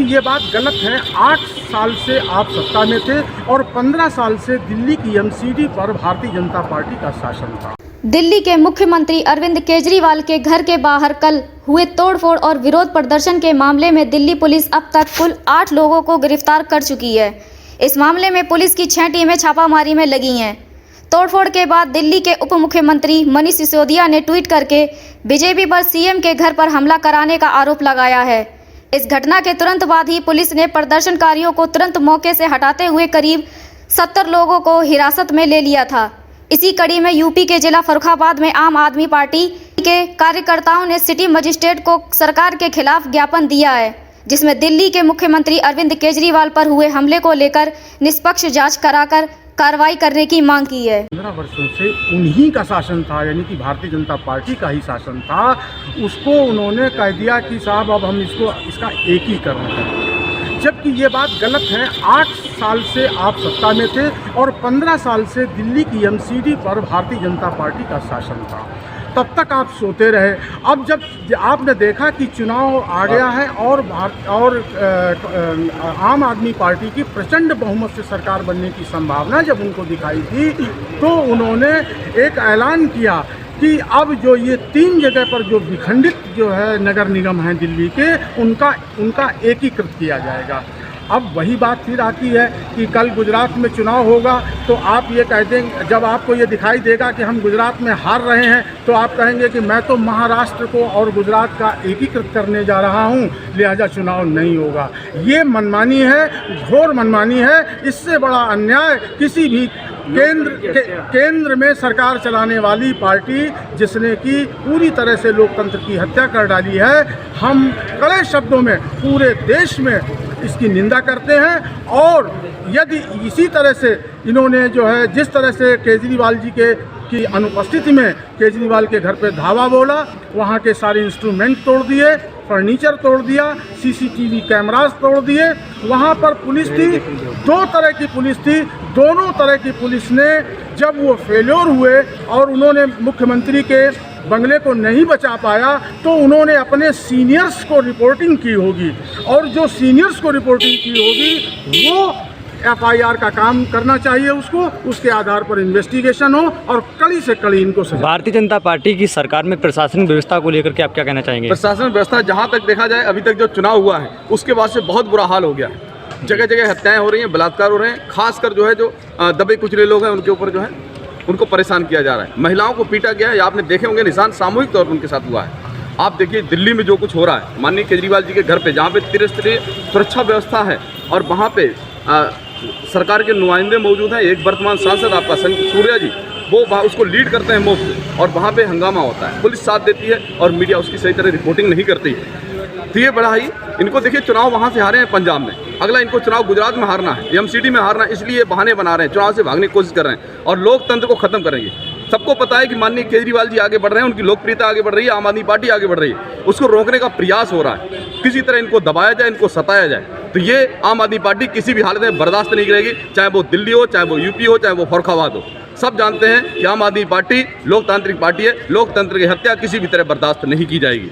ये बात गलत है। 8 साल से आप सत्ता में थे और 15 साल से दिल्ली की एमसीडी पर भारतीय जनता पार्टी का शासन था। दिल्ली के मुख्यमंत्री अरविंद केजरीवाल के घर के बाहर कल हुए तोड़फोड़ और विरोध प्रदर्शन के मामले में दिल्ली पुलिस अब तक कुल 8 लोगों को गिरफ्तार कर चुकी है। इस मामले में पुलिस की 6 टीमें छापामारी में लगी हैं। तोड़फोड़ के बाद दिल्ली के उप मुख्यमंत्री मनीष सिसोदिया ने ट्वीट करके बीजेपी पर सीएम के घर पर हमला कराने का आरोप लगाया है। इस घटना के तुरंत बाद ही पुलिस ने प्रदर्शनकारियों को तुरंत मौके से हटाते हुए करीब 70 लोगों को हिरासत में ले लिया था। इसी कड़ी में यूपी के जिला फर्रुखाबाद में आम आदमी पार्टी के कार्यकर्ताओं ने सिटी मजिस्ट्रेट को सरकार के खिलाफ ज्ञापन दिया है, जिसमें दिल्ली के मुख्यमंत्री अरविंद केजरीवाल पर हुए हमले को लेकर निष्पक्ष जांच कराकर कार्रवाई करने की मांग की है। 15 वर्षों से उन्हीं का शासन था, यानी कि भारतीय जनता पार्टी का ही शासन था। उसको उन्होंने कह दिया कि साहब अब हम इसका एकीकरण करें, जबकि ये बात गलत है। 8 साल से आप सत्ता में थे और 15 साल से दिल्ली की एमसीडी पर भारतीय जनता पार्टी का शासन था। तब तक आप सोते रहे। अब जब आपने देखा कि चुनाव आ गया है और आम आदमी पार्टी की प्रचंड बहुमत से सरकार बनने की संभावना जब उनको दिखाई थी, तो उन्होंने एक ऐलान किया कि अब जो ये 3 जगह पर जो विखंडित जो है नगर निगम हैं दिल्ली के, उनका एकीकृत किया जाएगा। अब वही बात फिर आती है कि कल गुजरात में चुनाव होगा तो आप ये कह देंगे, जब आपको ये दिखाई देगा कि हम गुजरात में हार रहे हैं, तो आप कहेंगे कि मैं तो महाराष्ट्र को और गुजरात का एकीकृत करने जा रहा हूँ, लिहाजा चुनाव नहीं होगा। ये मनमानी है, घोर मनमानी है। इससे बड़ा अन्याय किसी भी केंद्र में सरकार चलाने वाली पार्टी, जिसने कि पूरी तरह से लोकतंत्र की हत्या कर डाली है, हम कड़े शब्दों में पूरे देश में इसकी निंदा करते हैं। और यदि इसी तरह से इन्होंने जो है जिस तरह से केजरीवाल जी की अनुपस्थिति में केजरीवाल के घर पे धावा बोला, वहाँ के सारे इंस्ट्रूमेंट तोड़ दिए, फर्नीचर तोड़ दिया, सीसीटीवी कैमरास तोड़ दिए। वहाँ पर पुलिस थी, 2 तरह की पुलिस थी। दोनों तरह की पुलिस ने जब वो फेल्योर हुए और उन्होंने मुख्यमंत्री के बंगले को नहीं बचा पाया, तो उन्होंने अपने सीनियर्स को रिपोर्टिंग की होगी, और जो सीनियर्स को रिपोर्टिंग की होगी वो FIR का काम करना चाहिए उसको, उसके आधार पर इन्वेस्टिगेशन हो और कड़ी से कड़ी इनको सजा। भारतीय जनता पार्टी की सरकार में प्रशासनिक व्यवस्था को लेकर के आप क्या कहना चाहेंगे? प्रशासन व्यवस्था जहां तक देखा जाए, अभी तक जो चुनाव हुआ है उसके बाद से बहुत बुरा हाल हो गया है। जगह जगह हत्याएं हो रही हैं, बलात्कार हो रहे हैं। खासकर जो है जो दबे कुचले लोग हैं उनके ऊपर जो है उनको परेशान किया जा रहा है। महिलाओं को पीटा गया है, आपने देखे होंगे निशान, सामूहिक तौर पर उनके साथ हुआ है। आप देखिए दिल्ली में जो कुछ हो रहा है, माननीय केजरीवाल जी के घर पे, जहाँ पे त्रिस्तरीय सुरक्षा व्यवस्था है और वहाँ पे सरकार के नुमाइंदे मौजूद हैं। एक वर्तमान सांसद आपका सूर्या जी, वो उसको लीड करते हैं मुफ्त, और वहाँ पे हंगामा होता है, पुलिस साथ देती है और मीडिया उसकी सही तरह रिपोर्टिंग नहीं करती है। तो ये बड़ा ही, इनको देखिए चुनाव वहाँ से हारे हैं पंजाब में, अगला इनको चुनाव गुजरात में हारना है, एमसीडी में हारना है, इसलिए बहाने बना रहे हैं, चुनाव से भागने की कोशिश कर रहे हैं और लोकतंत्र को खत्म करेंगे। सबको पता है कि माननीय केजरीवाल जी आगे बढ़ रहे हैं, उनकी लोकप्रियता आगे बढ़ रही है, आम आदमी पार्टी आगे बढ़ रही है, उसको रोकने का प्रयास हो रहा है। किसी तरह इनको दबाया जाए, इनको सताया जाए, तो ये आम आदमी पार्टी किसी भी हालत में बर्दाश्त नहीं करेगी, चाहे वो दिल्ली हो, चाहे वो यूपी हो, चाहे वो फर्रुखाबाद हो। सब जानते हैं कि आम आदमी पार्टी लोकतांत्रिक पार्टी है, लोकतंत्र की हत्या किसी भी तरह बर्दाश्त नहीं की जाएगी।